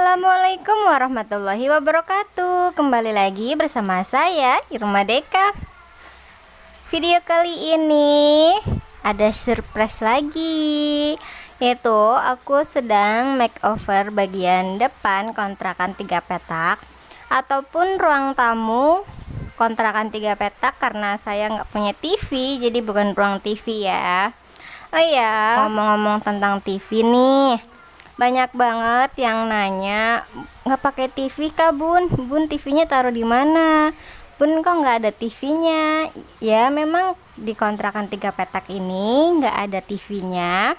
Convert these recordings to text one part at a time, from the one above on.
Assalamualaikum warahmatullahi wabarakatuh. Kembali lagi bersama saya Irma Deka. Video kali ini ada surprise lagi, yaitu aku sedang makeover bagian depan kontrakan 3 petak ataupun ruang tamu kontrakan 3 petak, karena saya nggak punya TV, jadi bukan ruang TV ya. Oh iya, ngomong-ngomong tentang TV nih, banyak banget yang nanya, nggak pakai TV kah bun? Bun, TV-nya taruh di mana? Bun, kok nggak ada TV-nya? Ya memang di kontrakan 3 petak ini nggak ada TV-nya.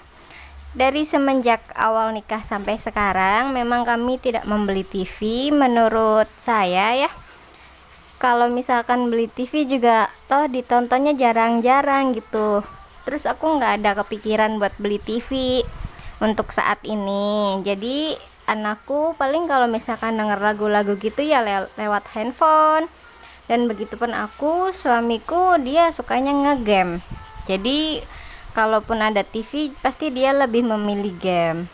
Dari semenjak awal nikah sampai sekarang memang kami tidak membeli TV. Menurut saya ya, kalau misalkan beli TV juga toh ditontonnya jarang-jarang gitu. Terus aku nggak ada kepikiran buat beli TV untuk saat ini. Jadi anakku paling kalau misalkan denger lagu-lagu gitu ya lewat handphone. Dan begitupun aku, suamiku dia sukanya ngegame. Jadi kalaupun ada TV pasti dia lebih memilih game.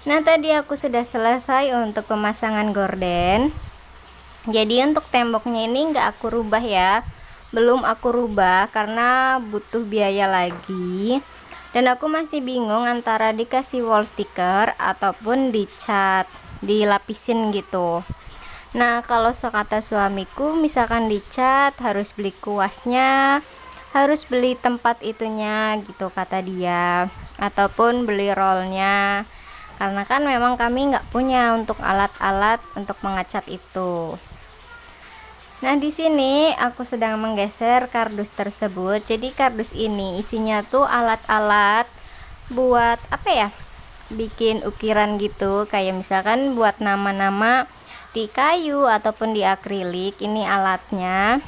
Nah, tadi aku sudah selesai untuk pemasangan gorden. Jadi untuk temboknya ini nggak aku rubah ya, belum aku rubah karena butuh biaya lagi. Dan aku masih bingung antara dikasih wall sticker ataupun dicat, dilapisin gitu. Nah, kalau sekata suamiku, misalkan dicat harus beli kuasnya, harus beli tempat itunya gitu kata dia, ataupun beli rollnya, karena kan memang kami nggak punya untuk alat-alat untuk mengecat itu. Nah, di sini aku sedang menggeser kardus tersebut. Jadi kardus ini isinya tuh alat-alat buat apa ya? Bikin ukiran gitu, kayak misalkan buat nama-nama di kayu ataupun di akrilik. Ini alatnya.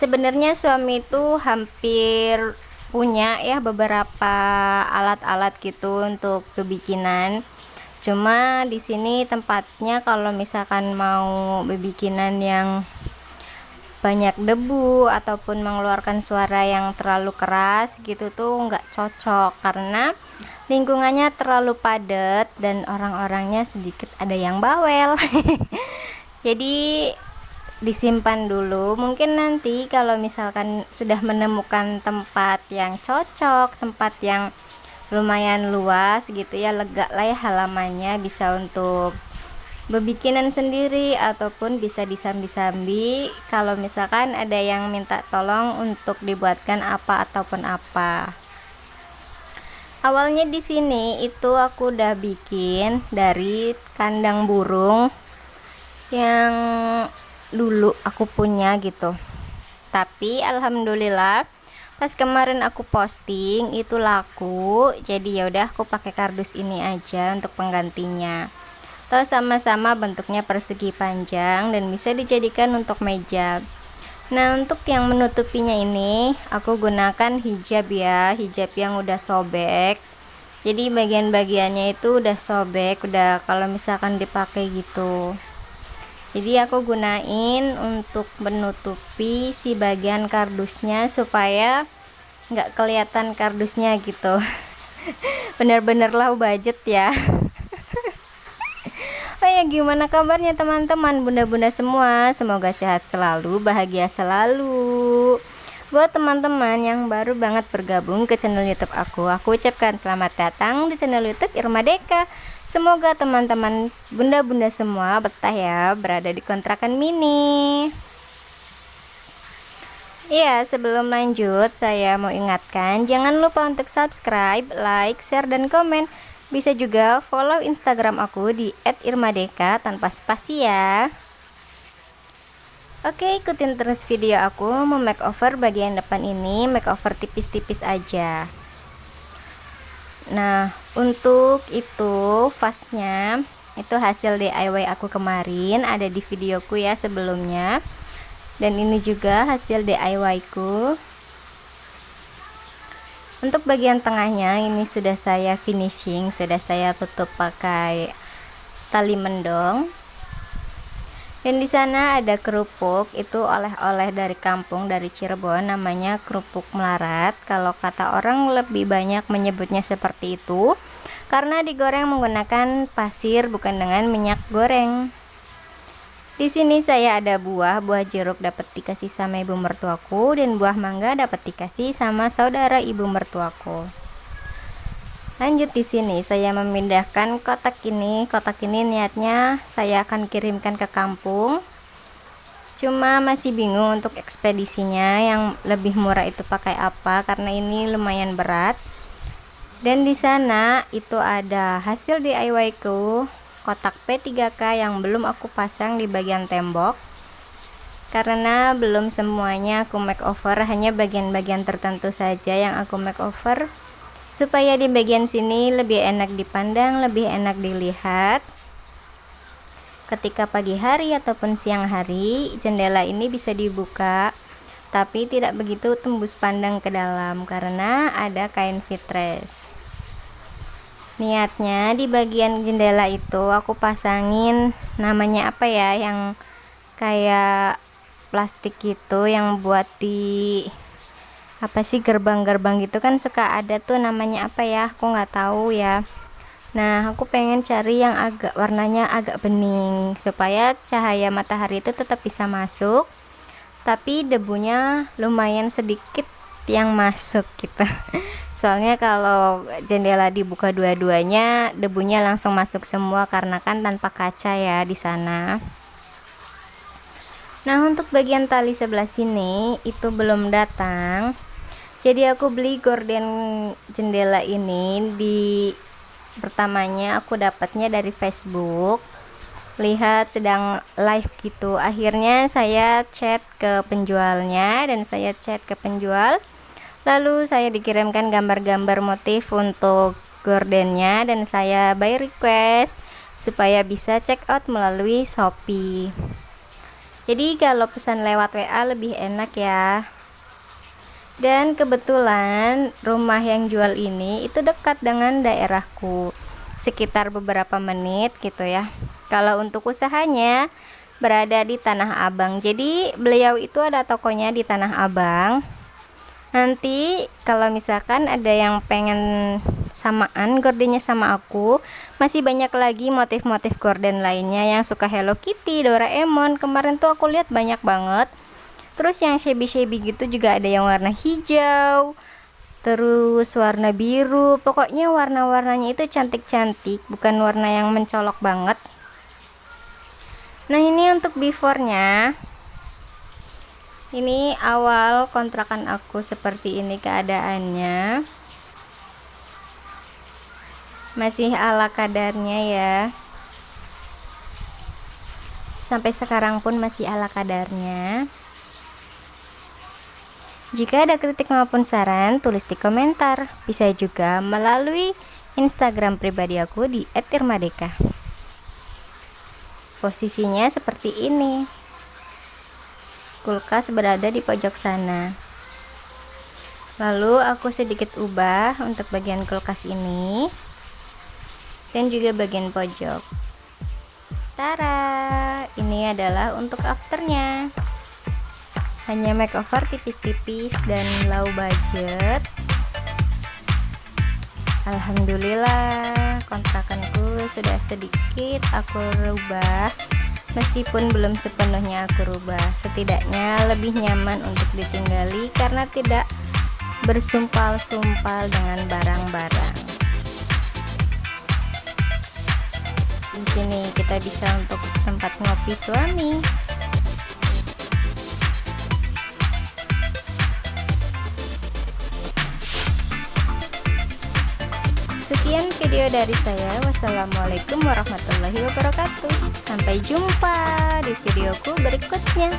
Sebenarnya suami itu hampir punya ya beberapa alat-alat gitu untuk kebikinan. Cuma di sini tempatnya kalau misalkan mau bikinan yang banyak debu ataupun mengeluarkan suara yang terlalu keras gitu tuh nggak cocok, karena lingkungannya terlalu padat dan orang-orangnya sedikit ada yang bawel. Jadi disimpan dulu, mungkin nanti kalau misalkan sudah menemukan tempat yang cocok, tempat yang lumayan luas gitu ya, lega lah ya halamannya, bisa untuk bebikinan sendiri ataupun bisa disambi-sambi kalau misalkan ada yang minta tolong untuk dibuatkan apa ataupun apa. Awalnya di sini itu aku udah bikin dari kandang burung yang dulu aku punya gitu, tapi alhamdulillah pas kemarin aku posting itu laku. Jadi ya udah aku pakai kardus ini aja untuk penggantinya. Toh sama-sama bentuknya persegi panjang dan bisa dijadikan untuk meja. Nah, untuk yang menutupinya ini aku gunakan hijab ya, hijab yang udah sobek. Jadi bagian-bagiannya itu udah sobek, udah kalau misalkan dipakai gitu. Jadi aku gunain untuk menutupi si bagian kardusnya supaya nggak kelihatan kardusnya gitu. Bener-bener low budget ya. Oh ya, gimana kabarnya teman-teman, bunda-bunda semua? Semoga sehat selalu, bahagia selalu. Buat teman-teman yang baru banget bergabung ke channel YouTube aku ucapkan selamat datang di channel YouTube Irma Deka. Semoga teman-teman bunda-bunda semua betah ya berada di kontrakan mini. Ya, sebelum lanjut saya mau ingatkan, jangan lupa untuk subscribe, like, share, dan komen. Bisa juga follow Instagram aku di @irmadeka tanpa spasi ya. Oke, ikutin terus video aku memakeover bagian depan ini, makeover tipis-tipis aja. Nah, untuk itu vasnya itu hasil DIY aku kemarin, ada di videoku ya sebelumnya. Dan ini juga hasil DIY ku. Untuk bagian tengahnya ini sudah saya finishing, sudah saya tutup pakai tali mendong. Dan di sana ada kerupuk, itu oleh-oleh dari kampung, dari Cirebon, namanya kerupuk melarat. Kalau kata orang lebih banyak menyebutnya seperti itu. karena digoreng menggunakan pasir bukan dengan minyak goreng. Di sini saya ada buah jeruk dapat dikasih sama ibu mertuaku, dan buah mangga dapat dikasih sama saudara ibu mertuaku. Lanjut, di sini saya memindahkan kotak ini. Kotak ini niatnya saya akan kirimkan ke kampung. Cuma masih bingung untuk ekspedisinya yang lebih murah itu pakai apa, karena ini lumayan berat. Dan di sana itu ada hasil DIY ku, kotak P3K yang belum aku pasang di bagian tembok karena belum semuanya aku makeover, hanya bagian-bagian tertentu saja yang aku makeover supaya di bagian sini lebih enak dipandang, lebih enak dilihat. Ketika pagi hari ataupun siang hari, jendela ini bisa dibuka tapi tidak begitu tembus pandang ke dalam karena ada kain fitres. Niatnya di bagian jendela itu aku pasangin namanya apa ya, yang kayak plastik gitu, yang buat di apa sih, gerbang-gerbang gitu kan suka ada tuh, namanya apa ya, aku nggak tahu ya. Nah, aku pengen cari yang agak warnanya agak bening supaya cahaya matahari itu tetap bisa masuk tapi debunya lumayan sedikit yang masuk gitu. Soalnya kalau jendela dibuka dua-duanya, debunya langsung masuk semua karena kan tanpa kaca ya di sana. Nah, untuk bagian tali sebelah sini itu belum datang. Jadi aku beli gorden jendela ini pertamanya aku dapatnya dari Facebook. Lihat sedang live gitu. Akhirnya saya chat ke penjualnya dan saya chat ke penjual. Lalu saya dikirimkan gambar-gambar motif untuk gordennya dan saya by request supaya bisa check out melalui Shopee. Jadi kalau pesan lewat WA lebih enak ya. Dan kebetulan rumah yang jual ini itu dekat dengan daerahku, sekitar beberapa menit gitu ya. Kalau untuk usahanya berada di Tanah Abang. Jadi beliau itu ada tokonya di Tanah Abang. Nanti kalau misalkan ada yang pengen samaan gordennya sama aku, masih banyak lagi motif-motif gorden lainnya yang suka Hello Kitty, Doraemon. Kemarin tuh aku lihat banyak banget. Terus yang shabby-shabby gitu juga ada yang warna hijau, terus warna biru. Pokoknya warna-warnanya itu cantik-cantik, bukan warna yang mencolok banget. Nah, ini untuk before-nya. Ini awal kontrakan aku seperti ini keadaannya. Masih ala kadarnya ya. Sampai sekarang pun masih ala kadarnya. Jika ada kritik maupun saran, tulis di komentar. Bisa juga melalui Instagram pribadi aku di @irmadeka. Posisinya seperti ini. Kulkas berada di pojok sana. Lalu aku sedikit ubah untuk bagian kulkas ini dan juga bagian pojok. Tara, ini adalah untuk afternya. Hanya makeover tipis-tipis dan low budget. Alhamdulillah, kontrakanku sudah sedikit aku rubah. Meskipun belum sepenuhnya aku rubah, setidaknya lebih nyaman untuk ditinggali karena tidak bersumpal-sumpal dengan barang-barang. Di sini kita bisa untuk tempat ngopi suami. Sekian video dari saya. Wassalamualaikum warahmatullahi wabarakatuh. Sampai jumpa di videoku berikutnya.